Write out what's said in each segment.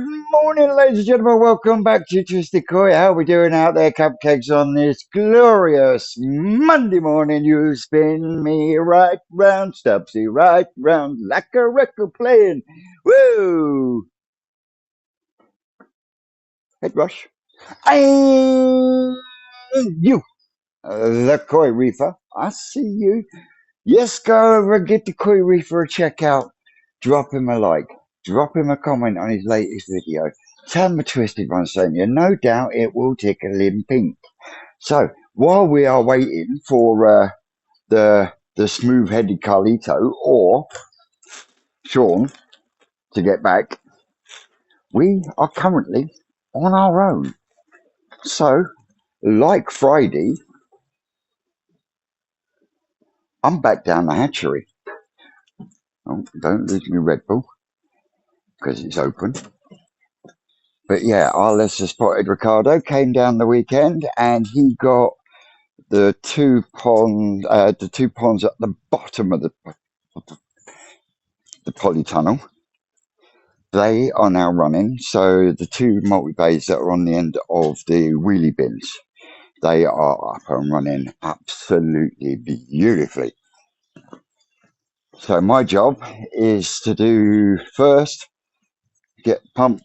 Good morning, ladies and gentlemen. Welcome back to Twisted Koi. How are we doing out there, cupcakes, on this glorious Monday morning? You spin me right round, Stubbsy, right round, like a record playing. Woo! Head rush. And you, the Koi Reefer. I see you. Yes, go over and give the Koi Reefer a check out. Drop him a like. Drop him a comment on his latest video. Tell him a twisted one saying you. No doubt it will tickle him pink. So, while we are waiting for the smooth-headed Carlito or Sean to get back, we are currently on our own. So, like Friday, I'm back down the hatchery. Oh, don't lose me Red Bull because it's open. But yeah, our lesser spotted Ricardo came down the weekend and he got the two ponds at the bottom of the polytunnel. They are now running. So the two multi-bays that are on the end of the wheelie bins, they are up and running absolutely beautifully. So my job is to do first, get pump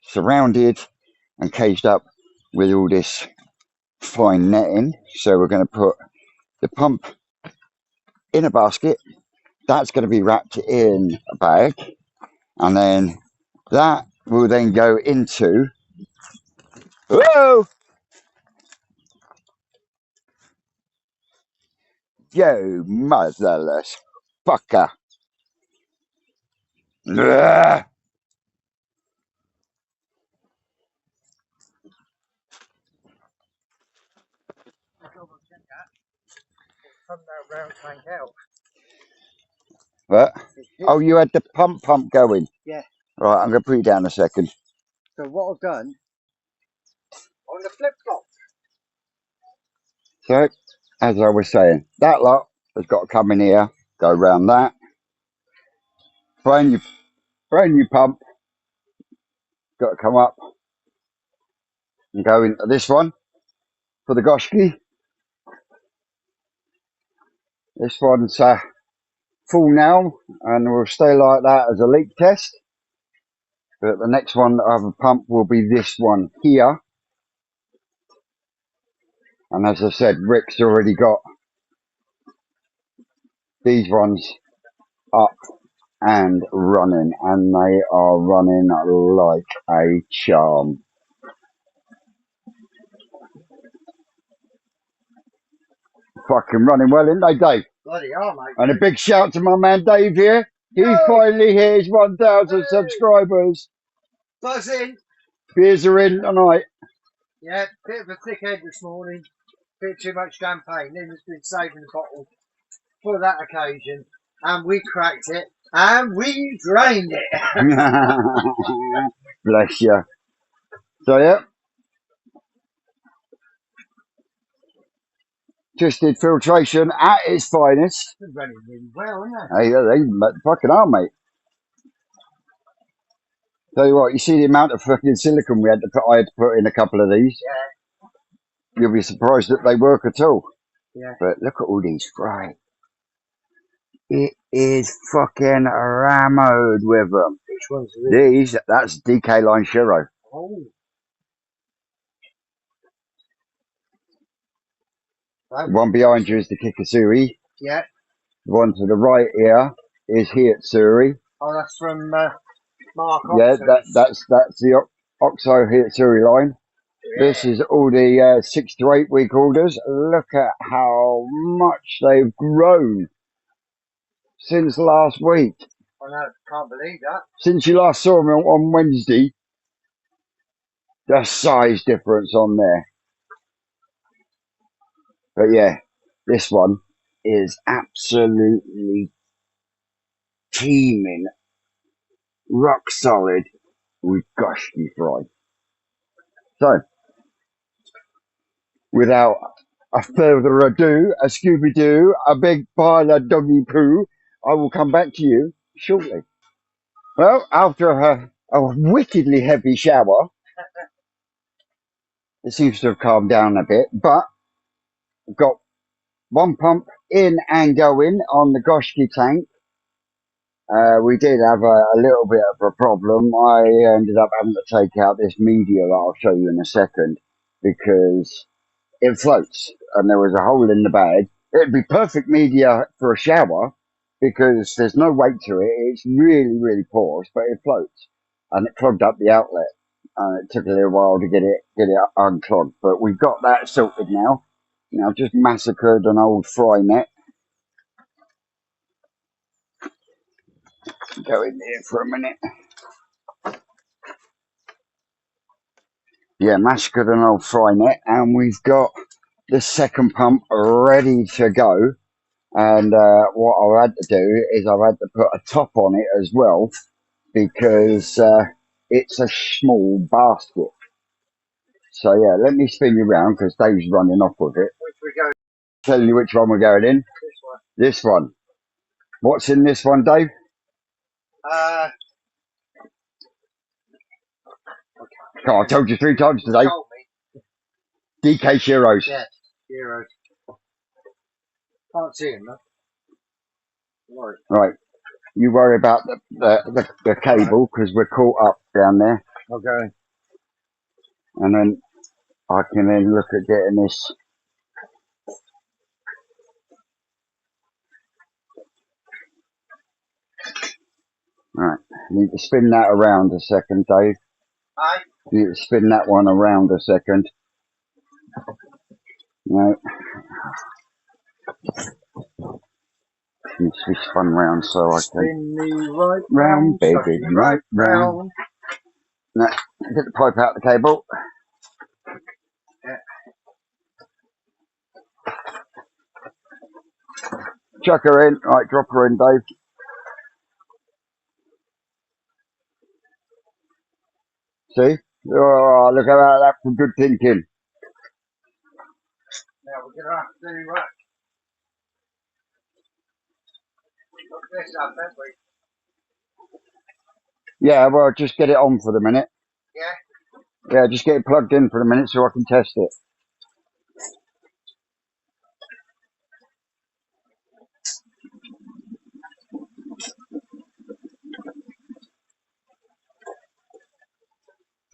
surrounded and caged up with all this fine netting. So we're going to put the pump in a basket. That's going to be wrapped in a bag, and then that will then go into, whoa, you motherless fucker. Ugh. What? Oh, you had the pump going. Yeah. Right, I'm going to put you down a second. So what I've done on the flip flop. So, as I was saying, that lot has got to come in here, go round that. Brand new pump, got to come up and go into this one for the Goshki. This one's full now and will stay like that as a leak test. But the next one that I have a pump will be this one here. And as I said, Rick's already got these ones up and running, and they are running like a charm. Fucking running well, isn't they, Dave? Bloody hell, mate. And a big shout to my man Dave here. He finally hit his 1,000 subscribers. Buzzing. Beers are in tonight. Yeah, bit of a thick head this morning. Bit too much champagne. Linda's been saving the bottle for that occasion. And we cracked it. And we drained it. Bless you. So, yeah. Twisted filtration at its finest. They're running really well, aren't Hey, they fucking are, mate. Tell you what, you see the amount of fucking silicone I had to put in a couple of these. Yeah. You'll be surprised that they work at all. Yeah. But look at all these fry. It is fucking rammed with them. Which ones are these? These, that's DK Line Shiro. Oh. One behind you is the Kikasuri. Yeah. The one to the right here is Hiatsuri. Oh, that's from Mark Yeah, Oxford. that's the Oxo Hiatsuri line. Yeah. This is all the 6 to 8 week orders. Look at how much they've grown since last week. I know, can't believe that. Since you last saw them on Wednesday, the size difference on there. But yeah, this one is absolutely teeming, rock solid with Goshki fry. So, without a further ado, a Scooby-Doo, a big pile of doggy poo, I will come back to you shortly. Well, after a wickedly heavy shower. It seems to have calmed down a bit, but got one pump in and going on the Goshki tank. We did have a little bit of a problem. I ended up having to take out this media that I'll show you in a second because it floats and there was a hole in the bag. It'd be perfect media for a shower because there's no weight to it. It's really, really porous, but it floats and it clogged up the outlet. It took a little while to get it unclogged, but we've got that sorted now. Now, just massacred an old fry net. Go in there for a minute. Yeah, massacred an old fry net, and we've got the second pump ready to go. And what I've had to do is I've had to put a top on it as well because it's a small basket. So yeah, let me spin you around because Dave's running off with it. Which we go? Tell you which one we're going in. This one. This one. What's in this one, Dave? Oh, I told you 3 times today. Told me. DK Sheroes. Yeah, Heroes. Can't see him though. Right. You worry about the cable because we're caught up down there. Okay. And then I can then look at getting this. Right. You need to spin that around a second, Dave. Aye. You need to spin that one around a second. No. Needs to be spun round so I can. Spin me right Round, baby, right round. round. No, get the pipe out of the cable. Yeah. Chuck her in. Right, drop her in, Dave. See? Oh, look at that. That's some good thinking. Now we're going to have to look this up, haven't we? Yeah, well, just get it on for the minute. Yeah? Yeah, just get it plugged in for the minute so I can test it.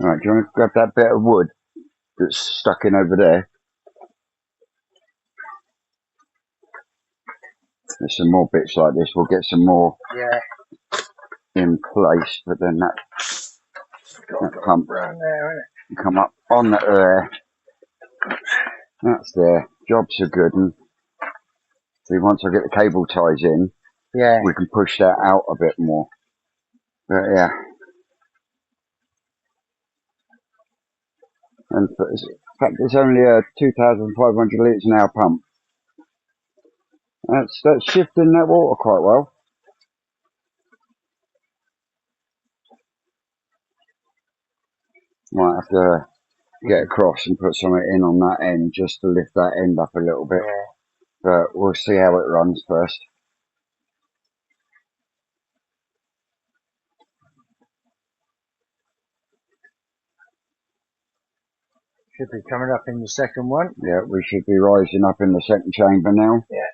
Alright, do you want to grab that bit of wood that's stuck in over there? There's some more bits like this. We'll get some more in place, but then that pump Round there, can come up on that there. That's there. Jobs are good. And see, once I get the cable ties in, we can push that out a bit more. But yeah. And in fact, it's only a 2,500 litres an hour pump. That's shifting that water quite well. Might have to get across and put something in on that end just to lift that end up a little bit. Yeah. But we'll see how it runs first. Should be coming up in the second one. Yeah, we should be rising up in the second chamber now. Yeah.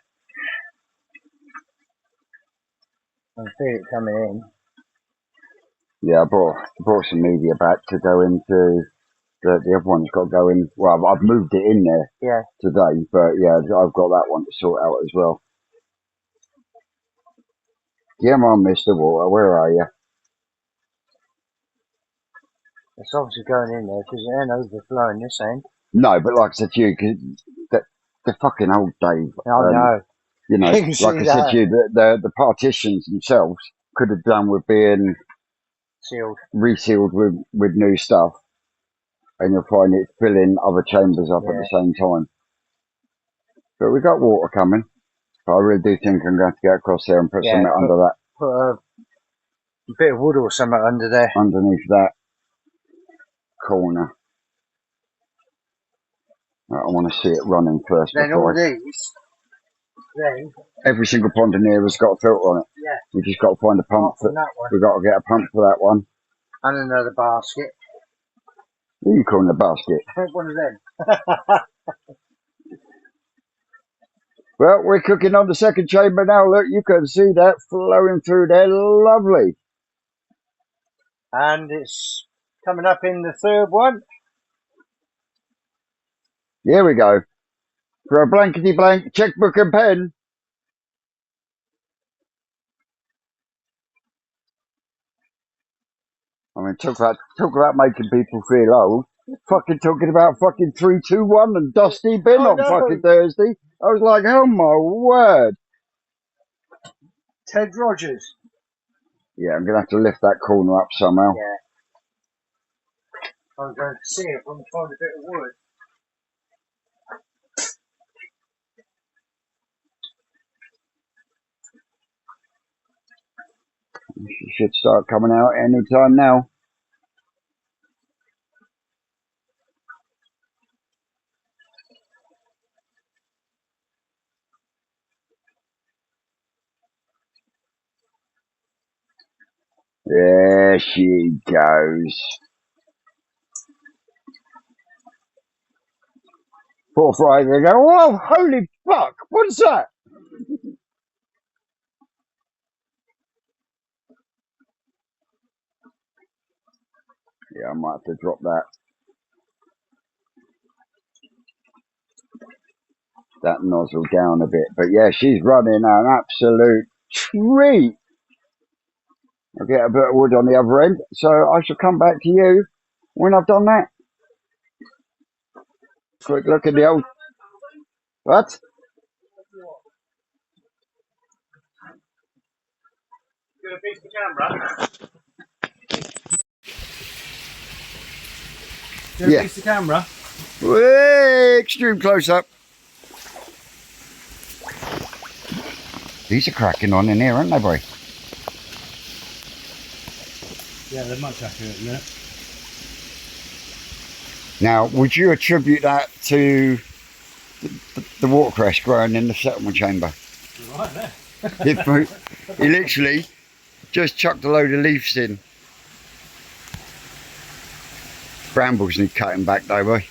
I can see it coming in. Yeah, I brought some media back to go into the other one's got to go in. Well, I've moved it in there today, but yeah, I've got that one to sort out as well. Come on, Mr. Water, where are you? It's obviously going in there because it ain't overflowing this end. No, but like I said to you, the fucking old Dave. I know. You know, like I said to you, the partitions themselves could have done with being resealed with new stuff, and you'll find it filling other chambers up at the same time. But we got water coming. But I really do think I'm going to get across there and put something under that. Put a bit of wood or something under there. Underneath that corner. Right, I want to see it running first. Then all these. Every single pond in here has got a filter on it. Yeah. We just got to find a pump. We've got to get a pump for that one. And another basket. What are you calling the basket? One of them. Well, we're cooking on the second chamber now. Look, you can see that flowing through there. Lovely. And it's coming up in the third one. Here we go. For a blankety blank checkbook and pen. I mean, talk about making people feel old. Fucking talking about fucking 3, 2, 1 and Dusty Bin on fucking Thursday. I was like, oh my word. Ted Rogers. Yeah, I'm going to have to lift that corner up somehow. Yeah. I'm going to see if I can find a bit of wood. She should start coming out any time now. There she goes. Poor Friday, they go, oh, holy fuck, what's that? Yeah, I might have to drop that nozzle down a bit. But yeah, she's running an absolute treat. I'll get a bit of wood on the other end. So I shall come back to you when I've done that. Quick look at the old... What? Gonna fix the camera? Yeah. Fix the camera? Way extreme close up. These are cracking on in here, aren't they, boy? Yeah, they're much happier at the minute. Now, would you attribute that to the watercress growing in the settlement chamber? Right there. He literally just chucked a load of leaves in. Brambles need cutting back though, boy.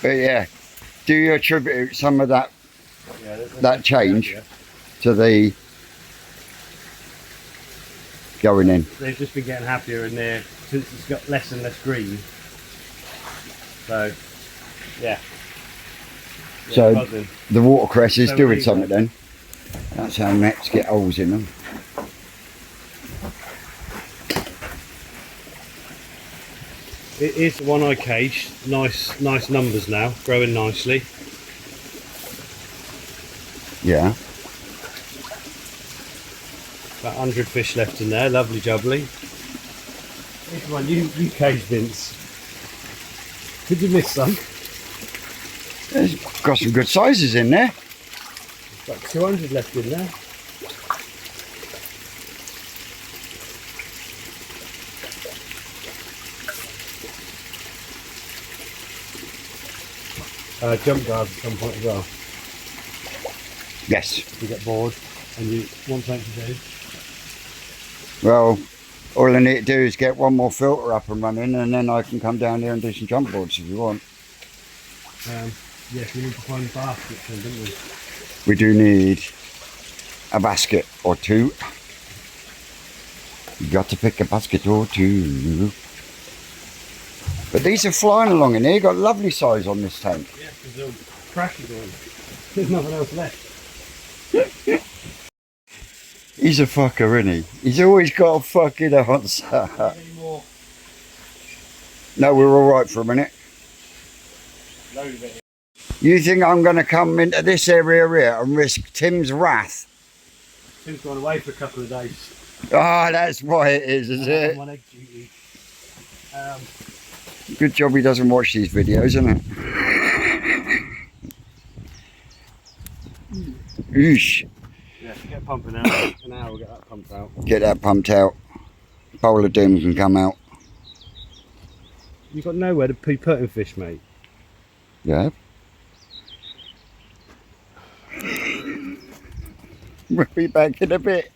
But yeah, do you attribute some of that change to the going in? They've just been getting happier in there since it's got less and less green. So, yeah. So buzzing. the watercress is So doing illegal. something then. That's how nets get holes in them. It is one-eye cage. Nice numbers now, growing nicely. Yeah. About 100 fish left in there, lovely jubbly. This one, you cage Vince. Did you miss some? There's got some good sizes in there. About 200 left in there. Jump guards at some point as well. Yes. You get bored and you want something to do. Well, all I need to do is get one more filter up and running, and then I can come down here and do some jump boards if you want. Yes, we need to find baskets then, don't we? We do need a basket or two. You got to pick a basket or two. But these are flying along in here. You got lovely size on this tank. Yeah, because they're crashing on. There's nothing else left. He's a fucker, isn't he? He's always got a fucking answer. Anymore. No, we're all right for a minute. Load of it. You think I'm going to come into this area here and risk Tim's wrath? Tim's gone away for a couple of days. Ah, that's why it is it? I'm on egg duty. Good job he doesn't watch these videos, isn't it? Eesh. Yeah, get pumping out. An hour we'll get that pumped out. Get that pumped out. Bowl of doom can come out. You've got nowhere to be putting fish, mate. Yeah. We'll be back in a bit.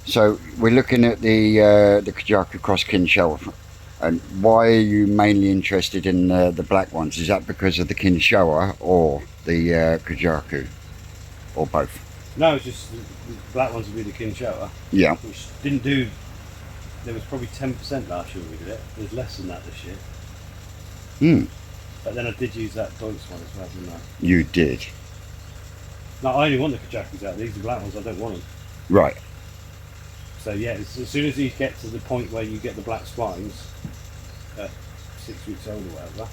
So we're looking at the Kajaku Cross Kinshawa. And why are you mainly interested in the black ones? Is that because of the Kinshawa or the Kajaku, or both? No, it's just the black ones would be the Kinshawa, Yeah. which didn't do. There was probably 10% last year when we did it. There's less than that this year. But then I did use that Deutsch one as well, didn't I? You did. No, I only want the Kajakus out. These are black ones. I don't want them. Right. So yeah, as soon as you get to the point where you get the black spines at 6 weeks old or whatever,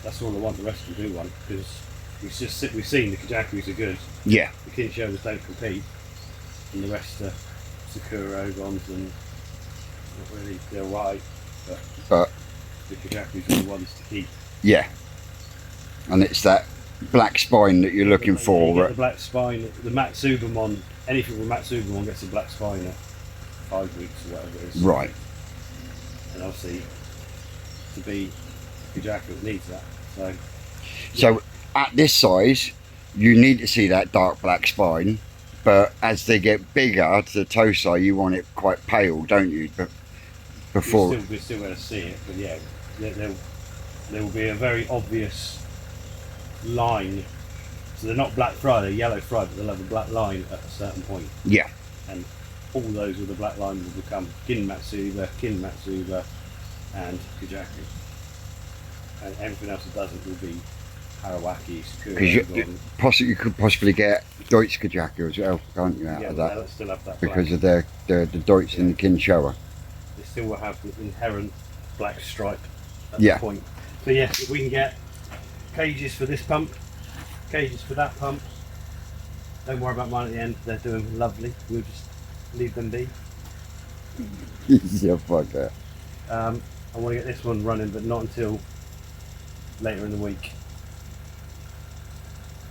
that's all I want. The rest of them do want, because we've seen the Kajakus are good. Yeah. The Kinshawas don't compete, and the rest are Sakura Ogons and not really, they're right, but the Kajakus are the ones to keep. Yeah. And it's that black spine that you're looking for. You get the black spine, the Matsubamon, anything with Matsubamon gets a black spine at 5 weeks or whatever it is. Right. And obviously, to be Kajaku, it needs that. So at this size, you need to see that dark black spine, but as they get bigger, the Tosai, you want it quite pale, don't you? But before we're still going to see it, but yeah, there will be a very obvious line. So they're not black fry, they're yellow fry, but they'll have a black line at a certain point. Yeah. And all those with the black line will become Kin Matsuba, and Kajaku. And everything else that doesn't will be Harawaki, Sakura. Because you could possibly get Deutsch Kajaku as well, can't you, out of that? They'll still have that because black. of the Deutsch and the Kinshawa. They still will have the inherent black stripe at Yeah. the point. So yes, if we can get cages for this pump, cages for that pump, don't worry about mine at the end, they're doing lovely. We'll just leave them be. Yeah, fuck that. I want to get this one running, but not until later in the week.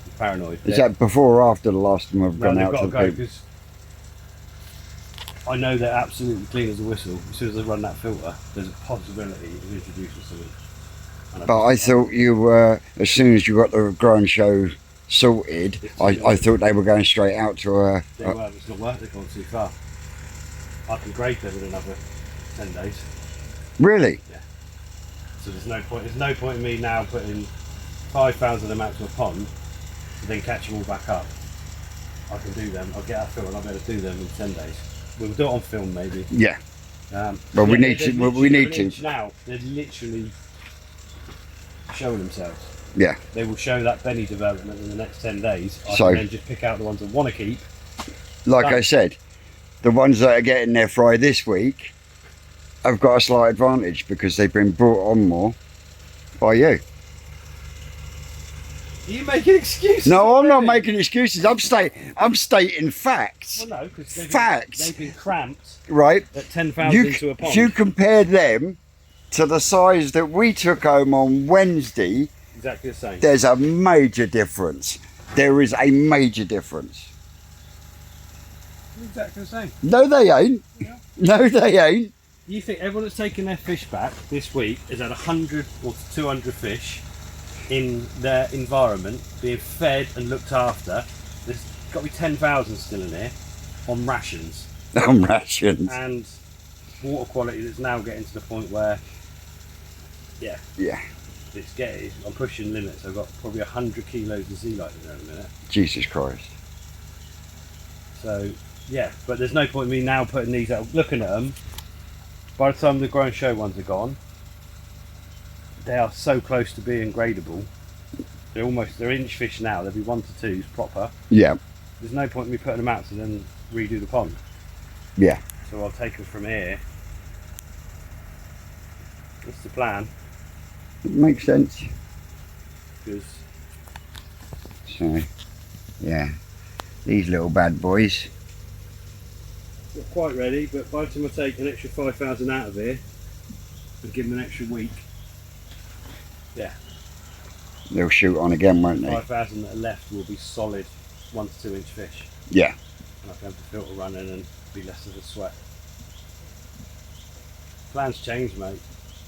I'm paranoid. Is that before or after the last time I've No, gone they've out got to to go, the because I know they're absolutely clean as a whistle. As soon as I run that filter, there's a possibility of introducing something. But I thought you were, as soon as you got the grown show sorted, I thought they were going straight out to a... They were, but it's not worth it, gone too far. I can grade them in another 10 days. Really? Yeah. So there's no point in me now putting 5,000 of them out to a pond to then catch them all back up. I can do them. I'll get out film and I'll be able to do them in 10 days. We'll do it on film maybe. Yeah. Well, we need to. We need to. Now they're literally showing themselves. Yeah. They will show that Benny development in the next 10 days. I So- can then just pick out the ones I want to keep. Like I said, the ones that are getting their fry this week have got a slight advantage because they've been brought on more by you. Are you making excuses? No, I'm not already? making excuses. I'm stating facts. Well, no, because Facts. they've been cramped Right? at 10,000 You, into a pond. if you compare them to the size that we took home on Wednesday, Exactly the same. there's a major difference. There is a major difference. Exactly the same. No, they ain't. Yeah. No, they ain't. You think everyone that's taken their fish back this week has had 100 or 200 fish in their environment being fed and looked after? There's got to be 10,000 still in here on rations. On rations. And water quality that's now getting to the point where, yeah, Yeah. it's getting. I'm pushing limits. I've got probably 100 kilos of sea light in there in a minute. Jesus Christ. So yeah, but there's no point in me now putting these out. Looking at them, by the time the grown show ones are gone, they are so close to being gradable. They're inch fish now. There'll be 1 to 2s proper. Yeah. There's no point in me putting them out to then redo the pond. Yeah. So I'll take them from here. That's the plan. It makes sense. Because So, yeah. These little bad boys. not quite ready, but by the time I take an extra 5,000 out of here and give them an extra week, yeah, They'll shoot on again, won't they? 5,000 that are left will be solid 1 to 2 inch fish. Yeah. And I can have the filter running and be less of a sweat. Plans change, mate.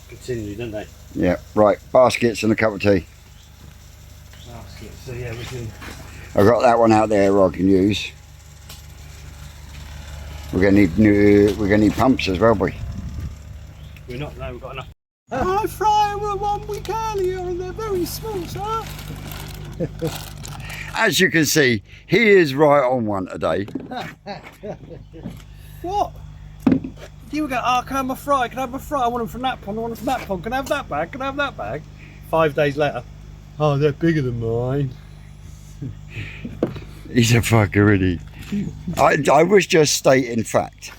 Continually, don't they? Yeah. Right. Baskets and a cup of tea. Basket. So yeah, we can. I've got that one out there I can use. We're gonna need new. We're gonna need pumps as well, boy. We're not. No, we've got enough. I fry were 1 week earlier, and they're very small, sir. As you can see, he is right on one today. What? You were going, oh, can I have my fry? Can I have my fry? I want them from that pond. I want them from that pond. Can I have that bag? Can I have that bag? 5 days later, oh, they're bigger than mine. He's a fucker, isn't he? I was just stating fact.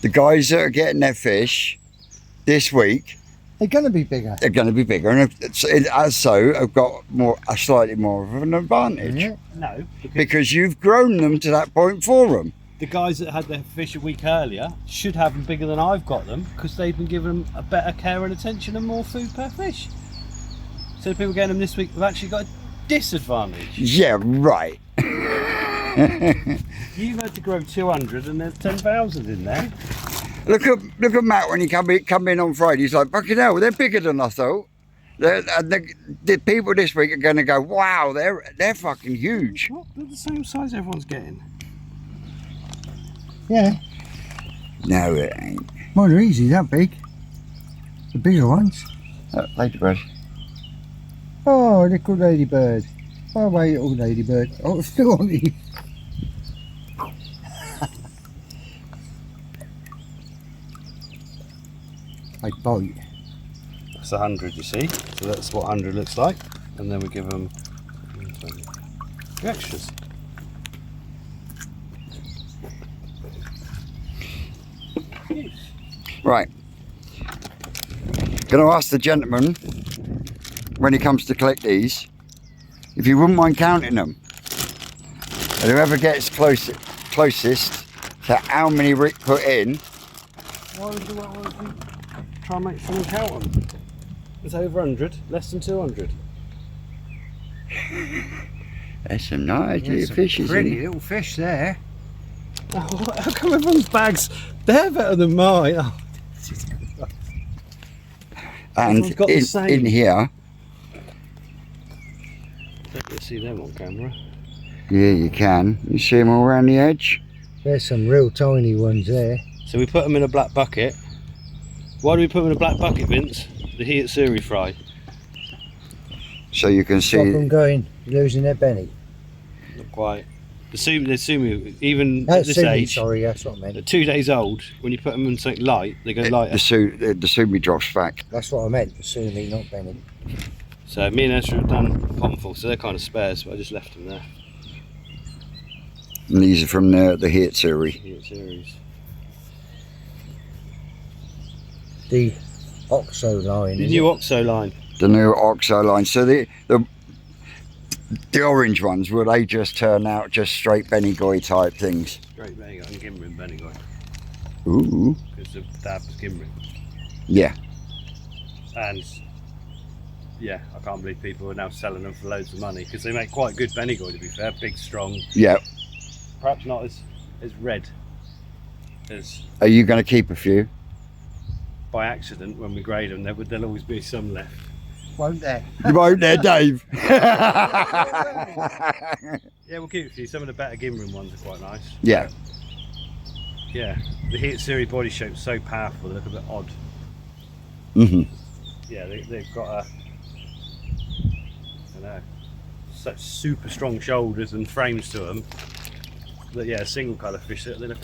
The guys that are getting their fish this week, They're going to be bigger. they're going to be bigger, and as so have got slightly more of an advantage. Yeah. No, Because you've grown them to that point for them. the guys that had their fish a week earlier should have them bigger than I've got them because they've been giving them a better care and attention and more food per fish. So the people getting them this week have actually got a disadvantage. Yeah, right. You've had to grow 200 and there's 10,000 in there. Look at Matt when he come in on Friday. He's like, fucking hell, they're bigger than I thought. The people this week are going to go, wow, they're fucking huge. What? They're the same size everyone's getting. Yeah. No, it ain't. Well, they're easy, that big. The bigger ones. Ladybird. Oh, little ladybird. Oh, my little ladybird. Oh, it's still on you. I bite. That's 100, you see. So that's what 100 looks like. And then we give them extras. Right. Going to ask the gentleman when he comes to collect these if you wouldn't mind counting them. And whoever gets closest to how many Rick put in. Why would you try and make someone count them? It's over 100, less than 200. There's some nice little fishes Pretty in. little fish there. Oh, how come everyone's bags, they're better than mine? Oh. And Everyone's got the same. in here, Let's see them on camera. yeah, you can. You see them all around the edge? There's some real tiny ones there. So we put them in a black bucket. Why do we put them in a black bucket, Vince? The heat suri fry. So you can Stop see. them going, losing their belly. Not quite. The sumi, even at That's this silly, age, sorry, that's what I meant. at 2 days old, when you put them in something light, they go The lighter. sumi drops back. That's what I meant, the sumi, not Benny. So me and Ezra have done pondful, so they're kind of spares, but I just left them there. And these are from the hit series. Heat series. The OXO line. The is new it? OXO line. The new OXO line. So the orange ones, will they just turn out just straight Bennygoy type things? Great Benny and Gimmer and Bennygoy. Ooh. Because the dad was Gimmer. Yeah. And yeah, I can't believe people are now selling them for loads of money because they make quite good Bennygoy, to be fair. Big, strong. Yeah. Perhaps not as red as Are you going to keep a few? by accident when we grade them. There'll always be some left. Won't there? You won't there, Dave. Yeah, we'll keep a few. Some of the better Gimrin ones are quite nice. Yeah. Yeah, the Heat Series body shape's so powerful, they look a bit odd. Mhm. Yeah, they've got I don't know, such super strong shoulders and frames to them that yeah, single colour fish, they look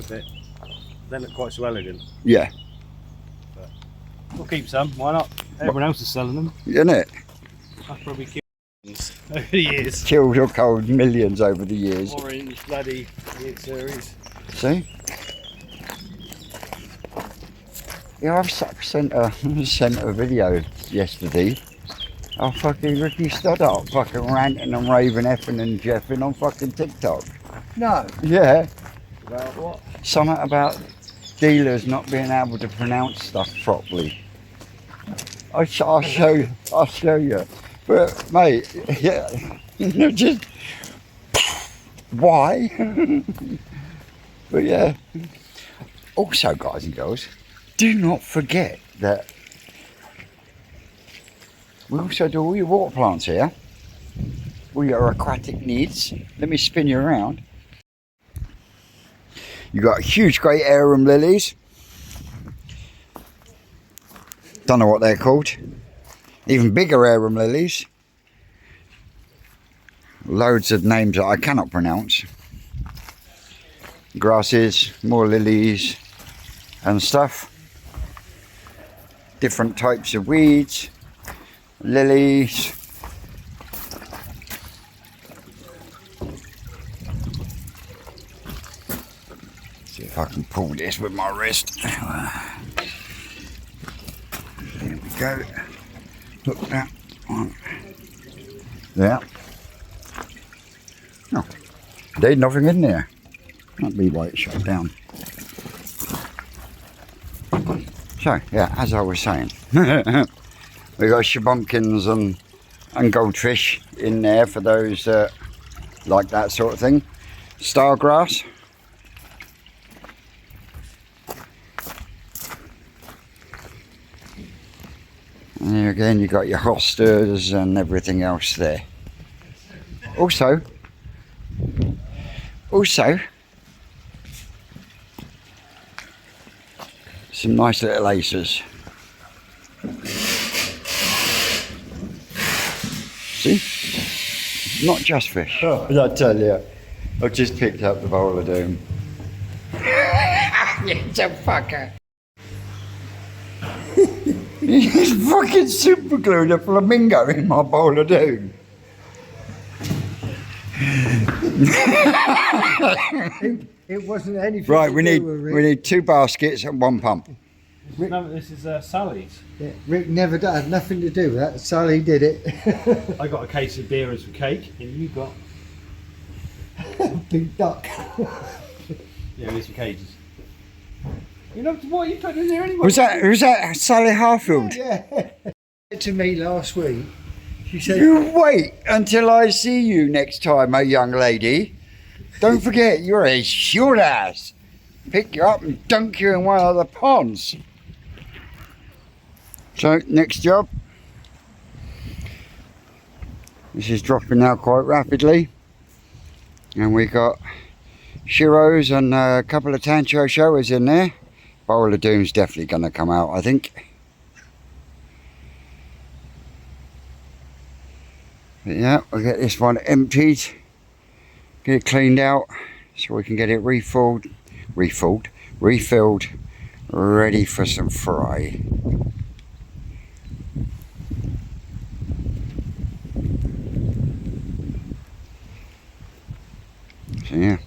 quite so elegant. Yeah. We'll keep some, why not? Everyone else is selling them. Isn't it? I've probably killed over the years. Killed or cold millions over the years. Orange, bloody Heat Series. See? Yeah, I've sent a video yesterday of fucking Ricky Stoddart fucking ranting and raving, effing and jeffing on fucking TikTok. No. Yeah. About what? Something about dealers not being able to pronounce stuff properly. I'll show you. But mate, yeah, just why? But yeah. Also, guys and girls, do not forget that we also do all your water plants here. All your aquatic needs. Let me spin you around. You got huge, great arum lilies. Don't know what they're called. Even bigger arum lilies. Loads of names that I cannot pronounce. Grasses, more lilies and stuff. Different types of weeds, lilies. See if I can pull this with my wrist. There we go. Look that one. There. Oh, there's nothing in there. Can't be why it's shut down. So, yeah, as I was saying, we got shabunkins and goldfish in there for those like that sort of thing. Stargrass. And here again, you got your hostas and everything else there. Also, some nice little aces. See? Not just fish. Oh, I tell you, I've just picked up the bowl of doom. It's a fucker. He's fucking super glued a flamingo in my bowl of doom. It wasn't anything. Right, we need 2 baskets and 1 pump. No, this is Sally's. Yeah, Rick never had nothing to do with that. Sally did it. I got a case of beer and some cake, and you got Big duck. yeah, with some cages. You know what you put in there anyway? Was that Sally Harfield? Yeah. To me last week, she said, You wait until I see you next time, my young lady. Don't forget, you're a short ass. Pick you up and dunk you in one of the ponds. So, next job. This is dropping now quite rapidly. And we got Shiros and a couple of Tancho showers in there. Bowl of Doom's definitely going to come out, I think. But yeah, we'll get this one emptied, get it cleaned out so we can get it refilled, ready for some fry. So yeah,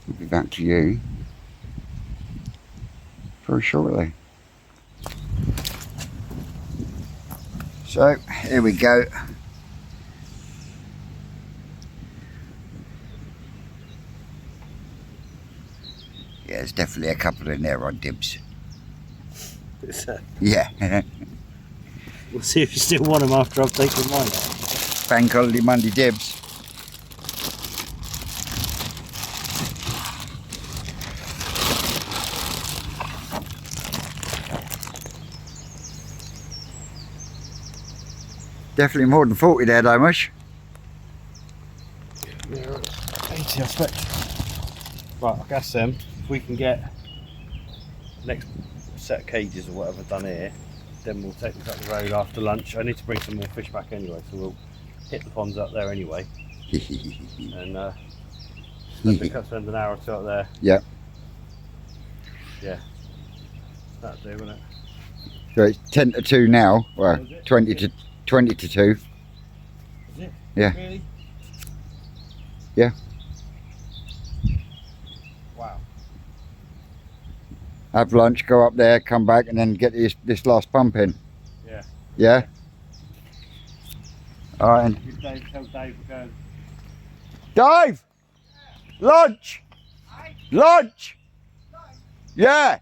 we'll be back to you very shortly. So here we go. Yeah, there's definitely a couple in there on dibs. Yeah. We'll see if you still want them after I've taken mine out. Bank holiday Monday dibs. Definitely more than 40 there, though, much. Yeah, 80, I expect. Right, I guess if we can get next set of cages or whatever done here, then we'll take them up the road after lunch. I need to bring some more fish back anyway, so we'll hit the ponds up there anyway. And spend an hour or two up there. Yeah. Yeah. That'll do, won't it? So it's 10 to 2 now. Well, 20 to 2. Is it? Yeah. Really? Yeah. Wow. Have lunch, go up there, come back, and then get this last pump in. Yeah. Yeah? All right. Give Dave, tell Dave we're going. Dave! Lunch! Lunch! Yeah!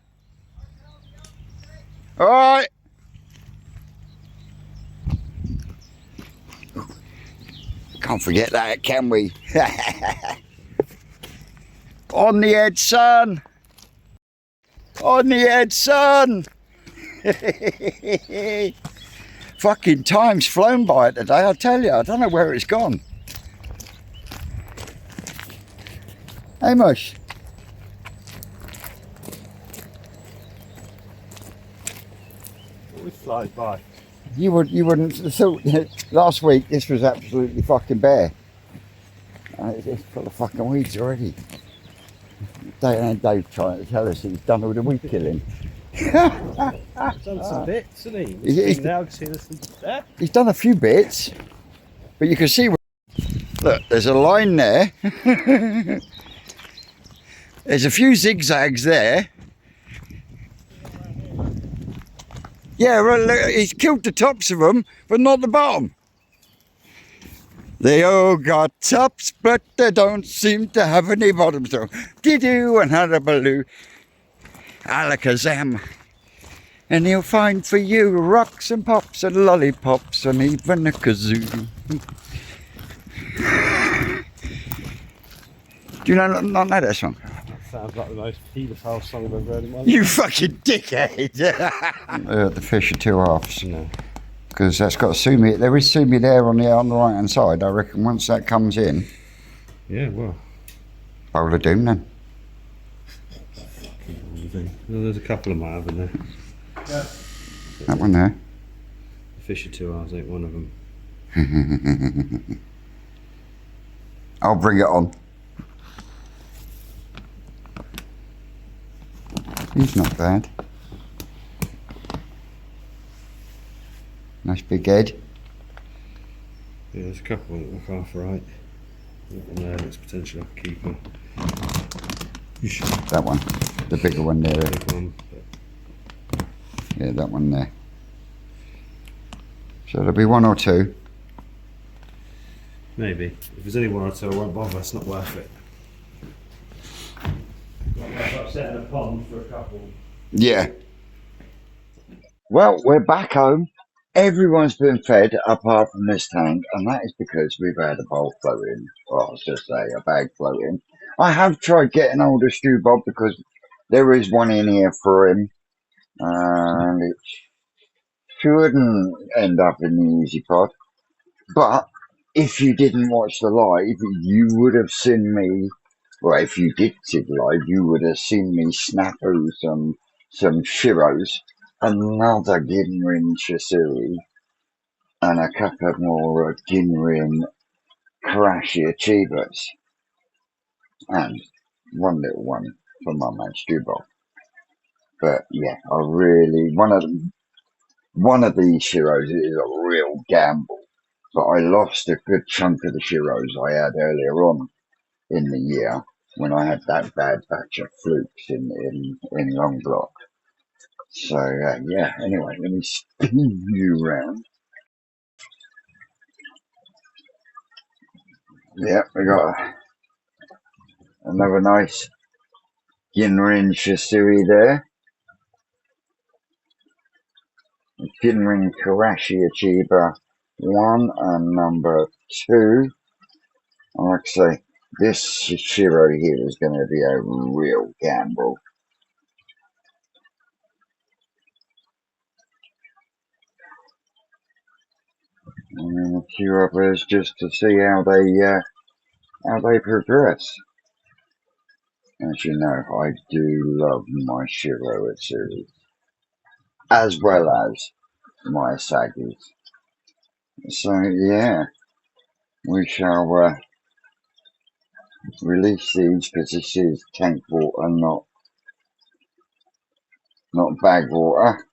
All right. Can't forget that, can we? On the edge, son! On the edge, son! Fucking time's flown by today, I tell you. I don't know where it's gone. Hey, Mush. We fly by. You wouldn't. So last week this was absolutely fucking bare. It's full of fucking weeds already. Dave trying to tell us he's done all the weed killing. He's done some bits, hasn't he? He's done a few bits, but you can see. Look, there's a line there. There's a few zigzags there. Yeah, well, look, he's killed the tops of them, but not the bottom. They all got tops, but they don't seem to have any bottoms. So, didoo and hullabaloo, alakazam. And he'll find for you rocks and pops and lollipops and even a kazoo. Do you not know that song? Sounds like the most paedophile song I've ever heard in my life. You fucking dickhead! The fish are two halves. No. Because that's got sumi. There is sumi there on the right hand side. I reckon once that comes in. Yeah, well. Bowl of doom then. Well, there's a couple of them I have in there. Yeah. That one there. The fish are 2 hours, ain't one of them. I'll bring it on. He's not bad. Nice big head. Yeah, there's a couple that look half right. That one there looks potentially like a keeper. That one. The bigger one there. Big one, but... Yeah, that one there. So there'll be one or two. Maybe. If there's only one or two, I won't bother. It's not worth it. Not worth upsetting a pond for a couple. Yeah. Well, we're back home. Everyone's been fed apart from this tank, and that is because we've had a bowl floating. Well, I was just say a bag floating. I have tried getting hold of Stu Bob because there is one in here for him, and it shouldn't end up in the easy pod. But if you didn't watch the live, you would have seen me. Well, if you did see the live, you would have seen me snap out some Shiros, another Ginrin Chisui, and a couple more Ginrin Karashi Achievers, and one little one for my man Stubble. But yeah, I really one of these Shiros is a real gamble. But I lost a good chunk of the Shiros I had earlier on in the year when I had that bad batch of flukes in long block. So yeah, anyway, let me spin you around. Yeah, we got another nice Ginrin Shisui there. Ginrin Karashi Achiever 1 and number 2. And like I say, this Shiro here is going to be a real gamble. And a few others just to see how they progress. As you know, I do love my Shiro series, as well as my Asagis. So yeah, we shall release these because this is tank water, not bag water.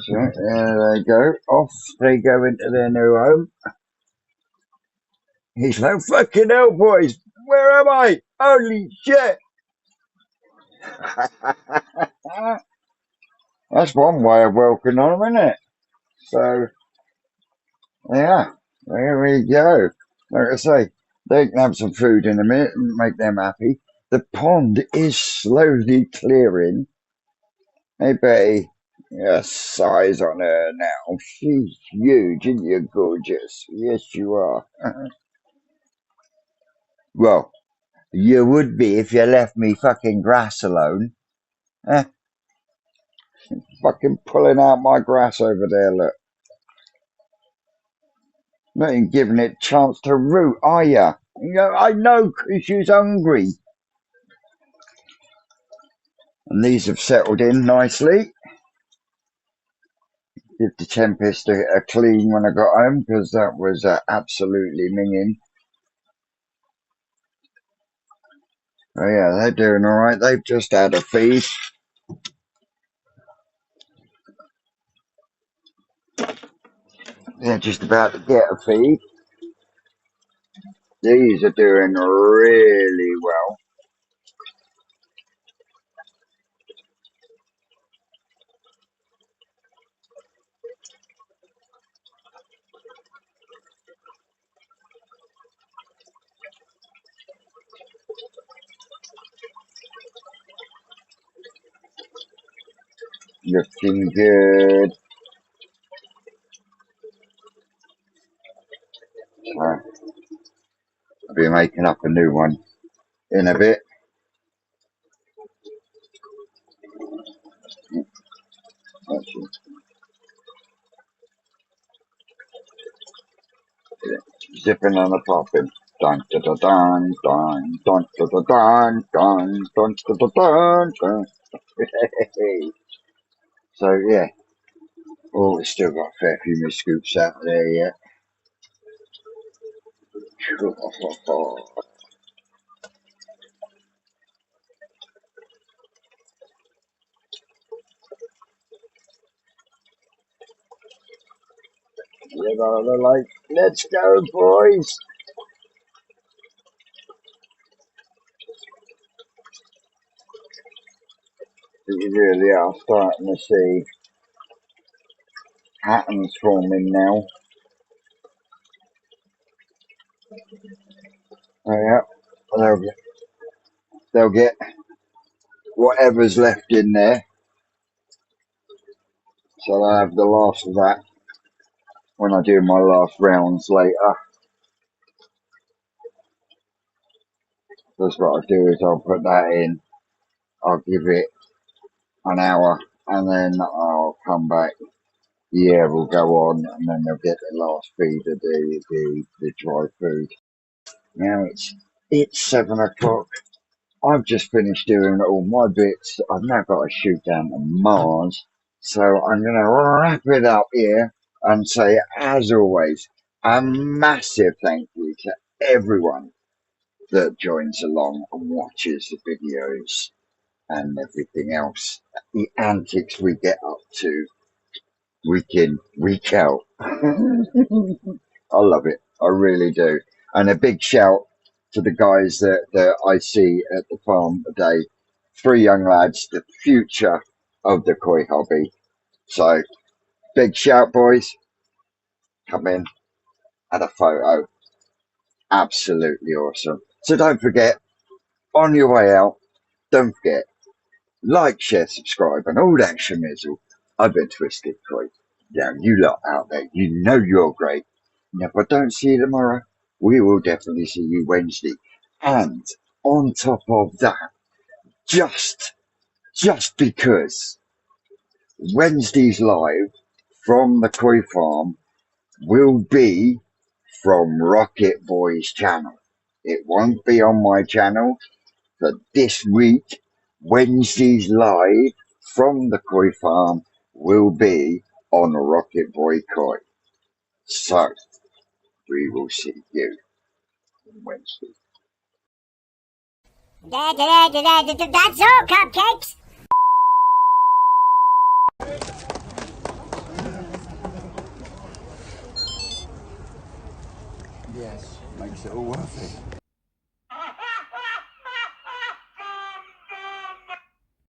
So there they go. Off they go into their new home. He's like, fucking hell, boys. Where am I? Holy shit. That's one way of welcoming them, isn't it? So, yeah, there we go. Like I say, they can have some food in a minute and make them happy. The pond is slowly clearing. Hey, Betty. Yeah, size on her now. She's huge, isn't you, gorgeous? Yes, you are. Well, you would be if you left me fucking grass alone. Fucking pulling out my grass over there, look. Not even giving it a chance to root, are ya? You know, I know 'cause she's hungry. And these have settled in nicely. Give the Tempest a clean when I got home because that was absolutely minging. Oh yeah, they're doing all right. They've just had a feed. They're just about to get a feed. These are doing really well. Looking good. So I'll be making up a new one in a bit. Zipping and a popping. Dun da da dun dun dun da da dun dun dun da da dun dun. So yeah. Oh, we've still got a fair few missed scoops out there yet. Get on the lake. Let's go, boys. You really are starting to see patterns forming now. Oh, yeah. They'll get whatever's left in there. So I'll have the last of that when I do my last rounds later. That's what I'll do is I'll put that in. I'll give it an hour and then I'll come back. The air will go on and then they'll get the last feed of the dry food. Now it's 7 o'clock. I've just finished doing all my bits. I've now got to shoot down to Mars. So I'm going to wrap it up here and say, as always, a massive thank you to everyone that joins along and watches the videos and everything else. The antics we get up to week in, week out. I love it. I really do. And a big shout to the guys that I see at the farm today. 3 young lads, the future of the koi hobby. So, big shout, boys. Come in, had a photo. Absolutely awesome. So don't forget, on your way out, don't forget, like, share, subscribe, and all that shemizzle. I've been Twisted Koi. Now, you lot out there, you know you're great. And if I don't see you tomorrow, we will definitely see you Wednesday. And on top of that, just because Wednesday's live from the Koi Farm will be from Rocket Boy's channel. It won't be on my channel, but this week, Wednesday's live from the Koi Farm will be on Rocket Boy Koi. So, we will see you on Wednesday. That's all, cupcakes. Yes, makes it all worth it.